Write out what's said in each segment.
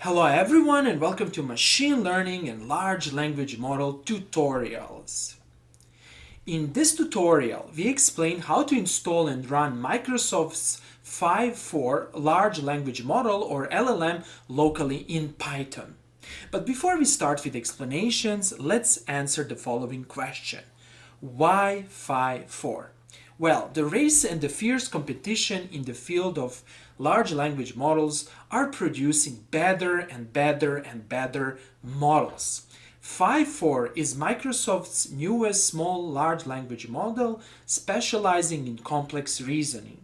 Hello everyone and welcome to Machine Learning and Large Language Model tutorials. In this tutorial, we explain how to install and run Microsoft's Phi4 Large Language Model or LLM locally in Python. But before we start with explanations, let's answer the following question. Why Phi4? Well, the race and the fierce competition in the field of large language models are producing better and better and better models. Phi4 is Microsoft's newest small large language model specializing in complex reasoning.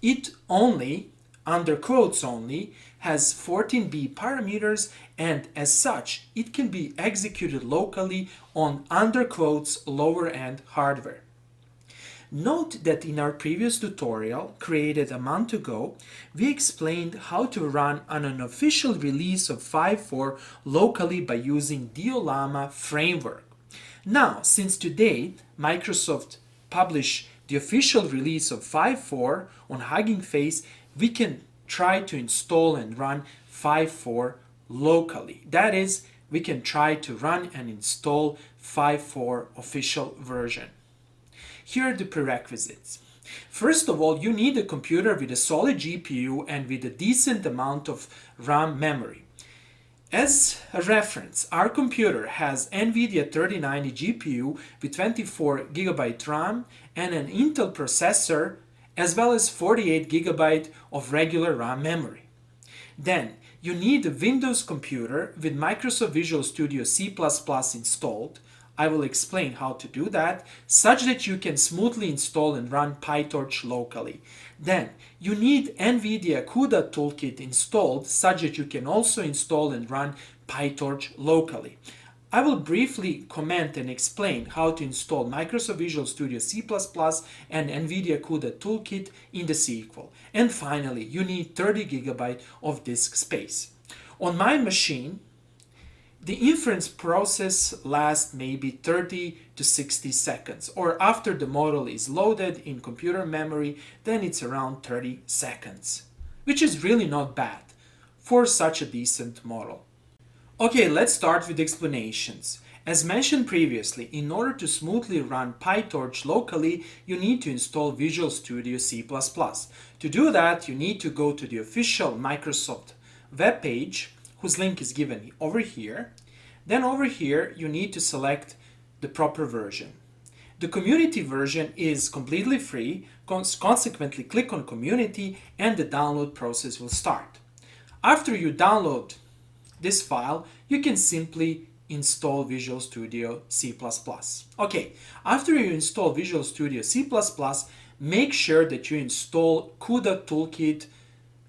It only, under quotes only, has 14B parameters, and as such, it can be executed locally on under quotes lower end hardware. Note that in our previous tutorial, created a month ago, we explained how to run an unofficial release of Phi4 locally by using the Ollama framework. Now, since today, Microsoft published the official release of Phi4 on Hugging Face, we can try to install and run Phi4 locally. That is, we can try to run and install Phi4 official version. Here are the prerequisites. First of all, you need a computer with a solid GPU and with a decent amount of RAM memory. As a reference, our computer has NVIDIA 3090 GPU with 24GB RAM and an Intel processor as well as 48GB of regular RAM memory. Then, you need a Windows computer with Microsoft Visual Studio C++ installed. I will explain how to do that, such that you can smoothly install and run PyTorch locally. Then, you need NVIDIA CUDA toolkit installed, such that you can also install and run PyTorch locally. I will briefly comment and explain how to install Microsoft Visual Studio C++ and NVIDIA CUDA toolkit in the sequel. And finally, you need 30GB of disk space. On my machine, the inference process lasts maybe 30 to 60 seconds, or after the model is loaded in computer memory, then it's around 30 seconds, which is really not bad for such a decent model. Okay, let's start with explanations. As mentioned previously, in order to smoothly run PyTorch locally, you need to install Visual Studio C++. To do that, you need to go to the official Microsoft web page, whose link is given over here. Then over here, you need to select the proper version. The community version is completely free, consequently click on community and the download process will start. After you download this file, you can simply install Visual Studio C++. Okay, after you install Visual Studio C++, make sure that you install CUDA toolkit,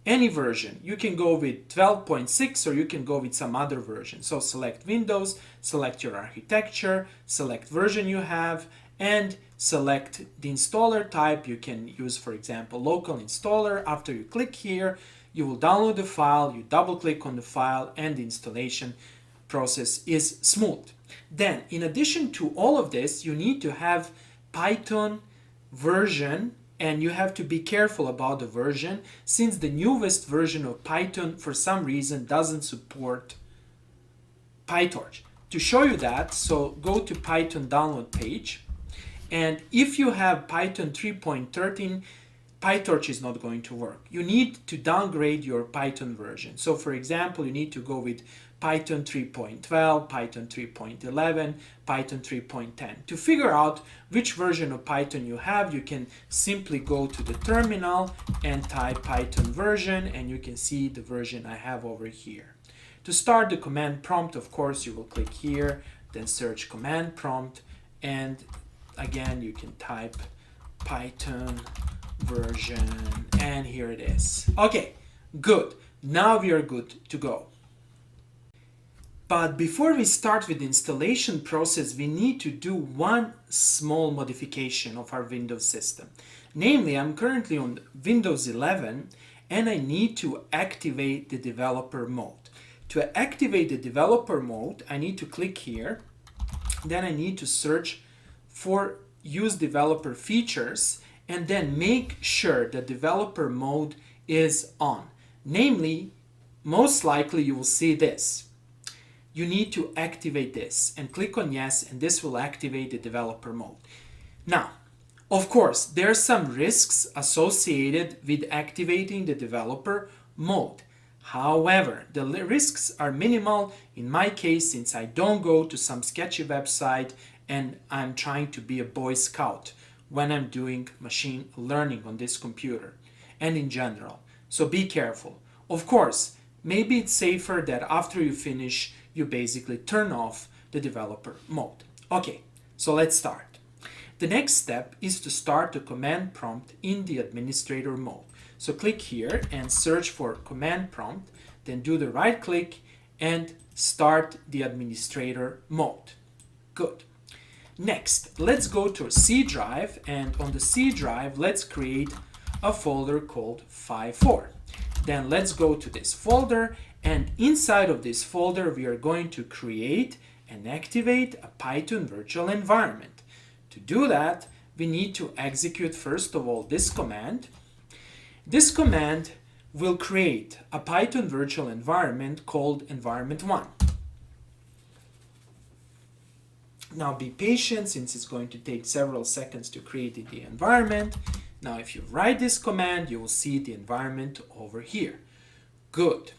any version. You can go with 12.6 or you can go with some other version. So select Windows, select your architecture, select version you have, and select the installer type. You can use, for example, local installer. After you click here, you will download the file, you double click on the file, and the installation process is smooth. Then, in addition to all of this, you need to have Python version, and you have to be careful about the version, since the newest version of Python for some reason doesn't support PyTorch. To show you that, so go to Python download page, and if you have Python 3.13, PyTorch is not going to work. You need to downgrade your Python version. So for example, you need to go with Python 3.12, Python 3.11, Python 3.10. To figure out which version of Python you have, you can simply go to the terminal and type Python version, and you can see the version I have over here. To start the command prompt, of course, you will click here, then search command prompt, and again, you can type Python version, and here it is. Okay, good. Now we are good to go. But before we start with the installation process, we need to do one small modification of our Windows system. Namely, I'm currently on Windows 11 and I need to activate the developer mode. To activate the developer mode, I need to click here. Then I need to search for use developer features and then make sure that developer mode is on. Namely, most likely you will see this. You need to activate this and click on yes, and this will activate the developer mode. Now, of course, there are some risks associated with activating the developer mode. However, the risks are minimal in my case, since I don't go to some sketchy website and I'm trying to be a Boy Scout when I'm doing machine learning on this computer and in general. So be careful. Of course, maybe it's safer that after you finish, you basically turn off the developer mode. Okay, so let's start. The next step is to start the command prompt in the administrator mode. So click here and search for command prompt, then do the right click and start the administrator mode. Good. Next, let's go to a C drive, and on the C drive, let's create a folder called Phi4. Then let's go to this folder, and inside of this folder, we are going to create and activate a Python virtual environment. To do that, we need to execute first of all this command. This command will create a Python virtual environment called environment1. Now be patient, since it's going to take several seconds to create the environment. Now if you write this command, you will see the environment over here. Good.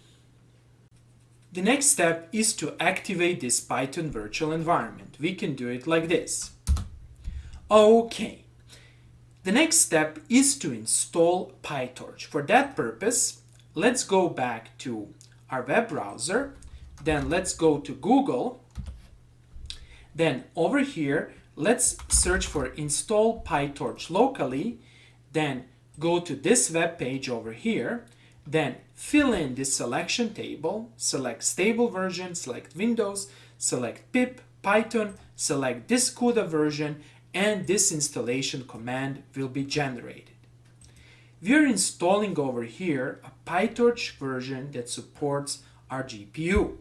The next step is to activate this Python virtual environment. We can do it like this. Okay. The next step is to install PyTorch. For that purpose, let's go back to our web browser. Then let's go to Google. Then over here, let's search for install PyTorch locally. Then go to this web page over here. Then fill in this selection table, select stable version, select Windows, select pip, Python, select this CUDA version, and this installation command will be generated. We are installing over here a PyTorch version that supports our GPU.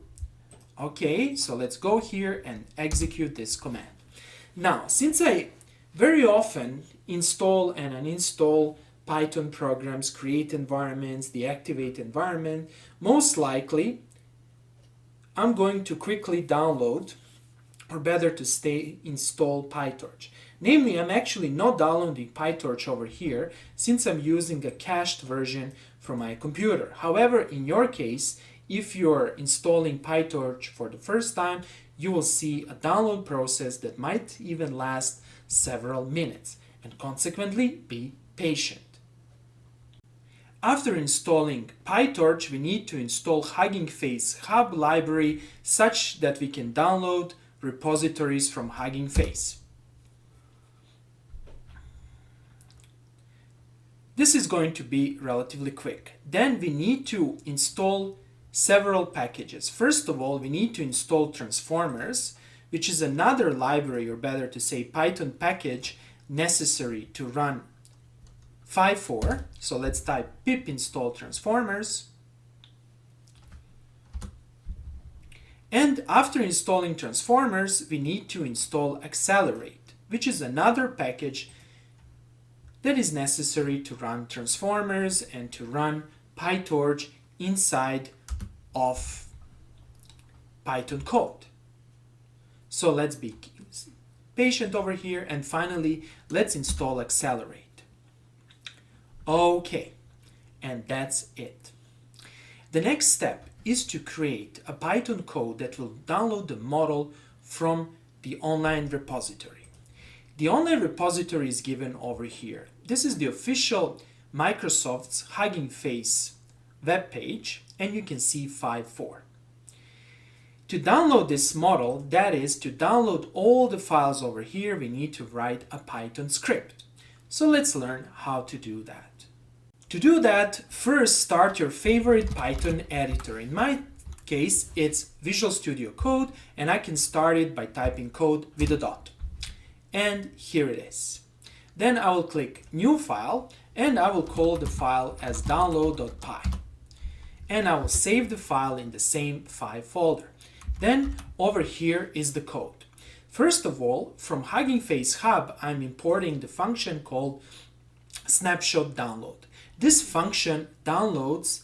Okay, so let's go here and execute this command. Now, since I very often install and uninstall Python programs, create environments, deactivate environment, most likely I'm going to quickly download, or better to stay install PyTorch. Namely, I'm actually not downloading PyTorch over here, since I'm using a cached version from my computer. However, in your case, if you're installing PyTorch for the first time, you will see a download process that might even last several minutes, and consequently be patient. After installing PyTorch, we need to install Hugging Face Hub library such that we can download repositories from Hugging Face. This is going to be relatively quick. Then we need to install several packages. First of all, we need to install transformers, which is another library, or better to say Python package, necessary to run Phi4. So let's type pip install transformers. And after installing transformers, we need to install accelerate, which is another package that is necessary to run transformers and to run PyTorch inside of Python code. So let's be patient over here, and finally let's install accelerate. Okay, and that's it. The next step is to create a Python code that will download the model from the online repository. The online repository is given over here. This is the official Microsoft's Hugging Face web page, and you can see Phi4. To download this model, that is to download all the files over here, we need to write a Python script. So let's learn how to do that. To do that, first start your favorite Python editor. In my case, it's Visual Studio Code, and I can start it by typing code with a dot. And here it is. Then I will click New File, and I will call the file as download.py. And I will save the file in the same Phi folder. Then over here is the code. First of all, from Hugging Face Hub, I'm importing the function called snapshot download. This function downloads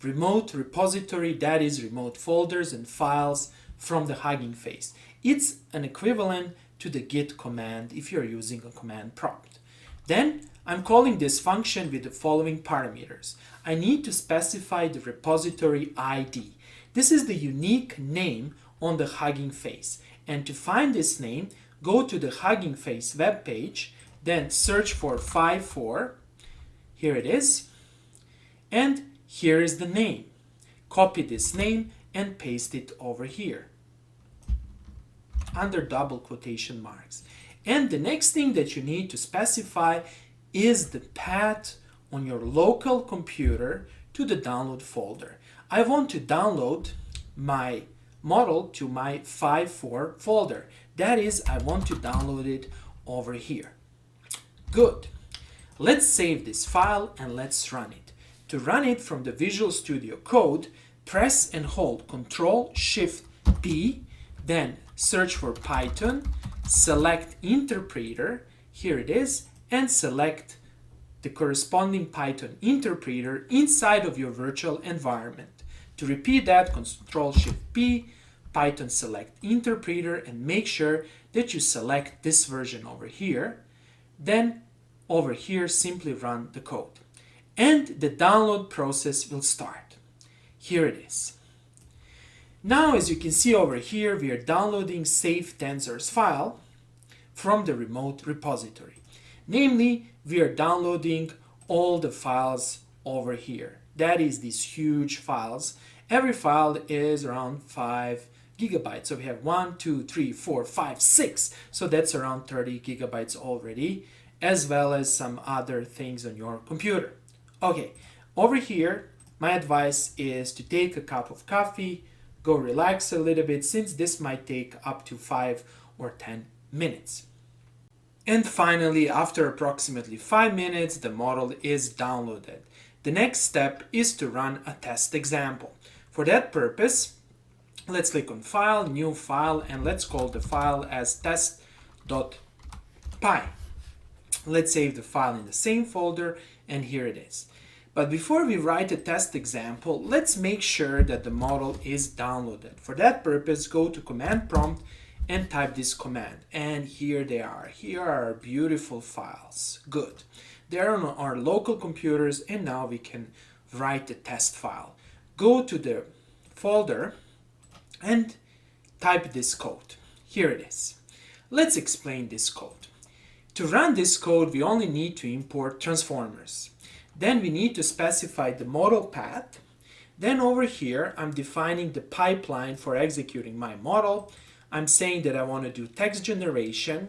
remote repository, that is remote folders and files from the Hugging Face. It's an equivalent to the git command if you're using a command prompt. Then I'm calling this function with the following parameters. I need to specify the repository ID. This is the unique name on the Hugging Face. And to find this name, go to the Hugging Face web page, then search for Phi4. Here it is. And here is the name. Copy this name and paste it over here under double quotation marks. And the next thing that you need to specify is the path on your local computer to the download folder. I want to download my model to my Phi4 folder. That is, I want to download it over here. Good. Let's save this file and let's run it. To run it from the Visual Studio Code, press and hold Ctrl-Shift-P, then search for Python, select Interpreter, here it is, and select the corresponding Python interpreter inside of your virtual environment. To repeat that, Ctrl-Shift-P, Python select interpreter, and make sure that you select this version over here. Then over here, simply run the code. And the download process will start. Here it is. Now, as you can see over here, we are downloading safe tensors file from the remote repository. Namely, we are downloading all the files over here. That is these huge files. Every file is around 5 gigabytes. So we have 1, 2, 3, 4, 5, 6. So that's around 30 gigabytes already, as well as some other things on your computer. Okay, over here, my advice is to take a cup of coffee, go relax a little bit, since this might take up to 5 or 10 minutes. And finally, after approximately 5 minutes, the model is downloaded. The next step is to run a test example. For that purpose, let's click on File, New File, and let's call the file as test.py. Let's save the file in the same folder, and here it is. But before we write a test example, let's make sure that the model is downloaded. For that purpose, go to Command Prompt and type this command. And here they are. Here are our beautiful files. Good. They're on our local computers, and now we can write the test file. Go to the folder and type this code. Here it is. Let's explain this code. To run this code, we only need to import transformers. Then we need to specify the model path. Then over here, I'm defining the pipeline for executing my model. I'm saying that I want to do text generation.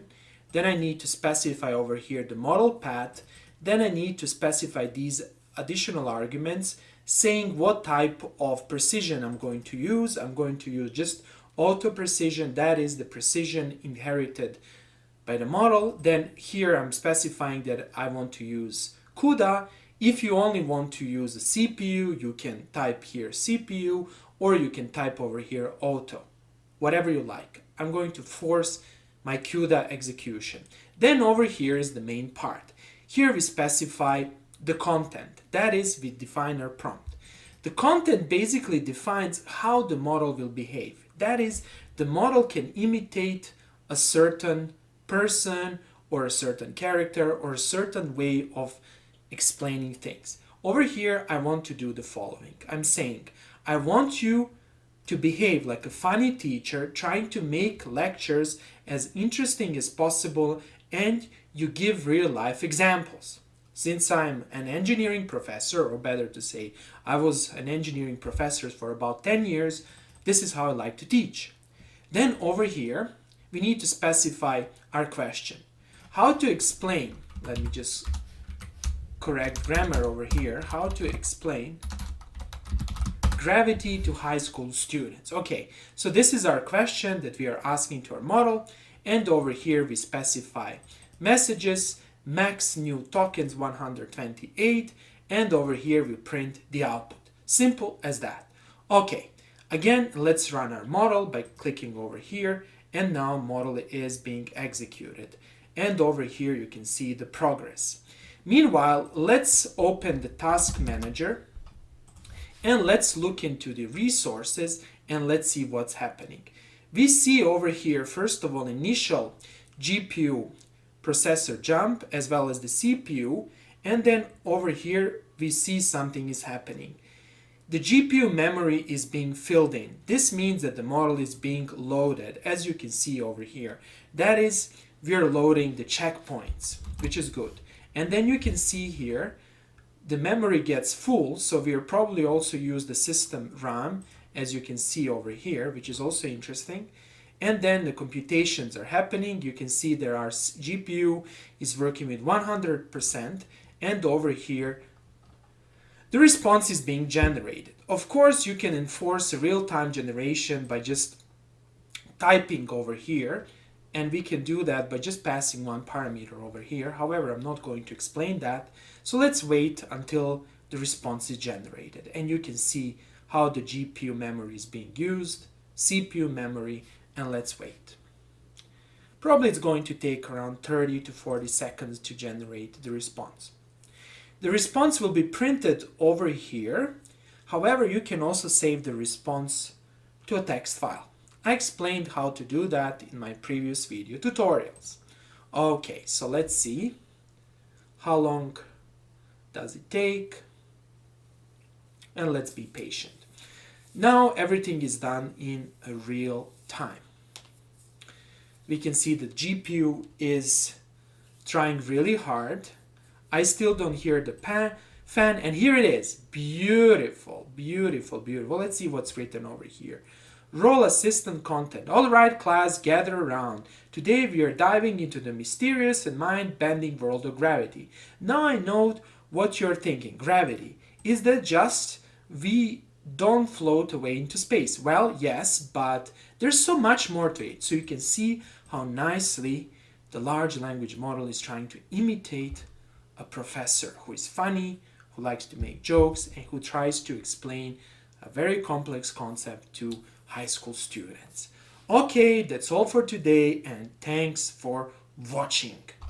Then I need to specify over here the model path. Then I need to specify these additional arguments, saying what type of precision I'm going to use. I'm going to use just auto precision, that is the precision inherited by the model. Then here I'm specifying that I want to use CUDA. If you only want to use a CPU, you can type here CPU, or you can type over here auto, whatever you like. I'm going to force my CUDA execution. Then over here is the main part. Here we specify the content, that is, we define our prompt. The content basically defines how the model will behave. That is, the model can imitate a certain person or a certain character or a certain way of explaining things. Over here, I want to do the following. I'm saying, I want you to behave like a funny teacher, trying to make lectures as interesting as possible, and you give real-life examples. Since I'm an engineering professor, or better to say, I was an engineering professor for about 10 years, this is how I like to teach. Then over here, we need to specify our question. How to explain, let me just correct grammar over here, how to explain gravity to high school students. Okay, so this is our question that we are asking to our model, and over here we specify messages, max new tokens 128, and over here we print the output. Simple as that. Okay, again, let's run our model by clicking over here, and now model is being executed. And over here you can see the progress. Meanwhile, let's open the task manager And let's look into the resources and let's see what's happening. We see over here, first of all, initial GPU processor jump as well as the CPU, and then over here we see something is happening. The GPU memory is being filled in. This means that the model is being loaded, as you can see over here. That is, we are loading the checkpoints, which is good. And then you can see here the memory gets full, so we'll probably also use the system RAM, as you can see over here, which is also interesting. And then the computations are happening. You can see there our GPU is working with 100%, and over here the response is being generated. Of course, you can enforce a real-time generation by just typing over here, and we can do that by just passing one parameter over here. However, I'm not going to explain that. So let's wait until the response is generated, and you can see how the GPU memory is being used, CPU memory, and let's wait. Probably it's going to take around 30 to 40 seconds to generate the response. The response will be printed over here. However, you can also save the response to a text file. I explained how to do that in my previous video tutorials. Okay, so let's see how long does it take, and let's be patient. Now everything is done in a real time. We can see the GPU is trying really hard. I still don't hear the fan, and here it is. Beautiful, beautiful, beautiful. Let's see what's written over here. Role assistant content. All right, class, gather around. Today we are diving into the mysterious and mind-bending world of gravity. Now I know what you're thinking. Gravity. Is that just we don't float away into space? Well, yes, but there's so much more to it. So you can see how nicely the large language model is trying to imitate a professor who is funny, who likes to make jokes, and who tries to explain a very complex concept to high school students. Okay, that's all for today, and thanks for watching.